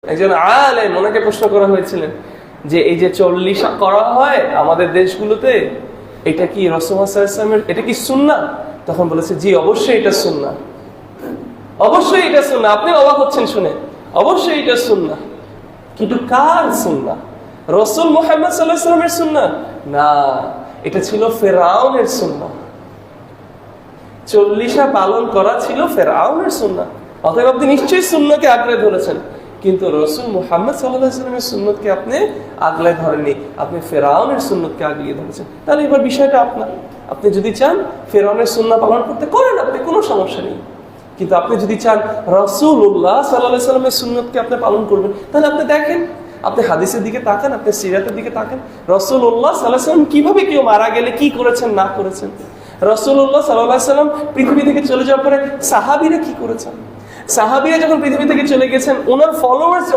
একজন আলেম, ওনাকে প্রশ্ন করা হয়েছিলেন যে এই যে 40 করা হয় আমাদের দেশগুলোতে, এটা কি রাসূলুল্লাহ সাল্লাল্লাহু আলাইহি ওয়াসাল্লামের, এটা কি সুন্নাহ? তখন বলেছে জি, অবশ্যই এটা সুন্নাহ, অবশ্যই এটা সুন্নাহ। আপনি অবাক হচ্ছেন শুনে, অবশ্যই এটা সুন্নাহ। কিন্তু কার সুন্নাহ? রাসূল মুহাম্মদ সাল্লাল্লাহু আলাইহি ওয়াসাল্লামের সুন্নাহ না, এটা ছিল ফিরআউনের সুন্নাহ। 40 পালন করা ছিল ফিরআউনের সুন্নাহ। অতএব আপনি নিশ্চয়ই সুন্নাহকে আঁকড়ে ধরেছেন, কিন্তু রাসূল মুহাম্মদ সাল্লাল্লাহু আলাইহি ওয়াসাল্লামের সুন্নাহকে আপনি আগলে ধরেননি, আপনি ফিরআউনের সুন্নাহকে আগলিয়ে ধরেছেন। তাহলে এবার বিষয়টা আপনার। আপনি যদি চান ফিরআউনের সুন্নাহ পালন করতে করেন, আপনি কোনো সমস্যা নেই। কিন্তু আপনি যদি চান রাসূলুল্লাহ সাল্লাল্লাহু আলাইহি ওয়াসাল্লামের সুন্নাহকে আপনি পালন করবেন, তাহলে আপনি দেখেন, আপনি হাদিসের দিকে তাকান, আপনি সিরাতের দিকে তাকান, রাসূলুল্লাহ সাল্লাল্লাহু আলাইহি ওয়াসাল্লাম কিভাবে কেউ মারা গেলে কি করেছেন না করেছেন, রাসূলুল্লাহ সাল্লাল্লাহু আলাইহি ওয়াসাল্লাম পৃথিবী থেকে চলে যাওয়ার পরে সাহাবীরা কি করেছেন, সাহাবীরা যখন পৃথিবী থেকে চলে গেছেন, ওনার ফলোয়ার্স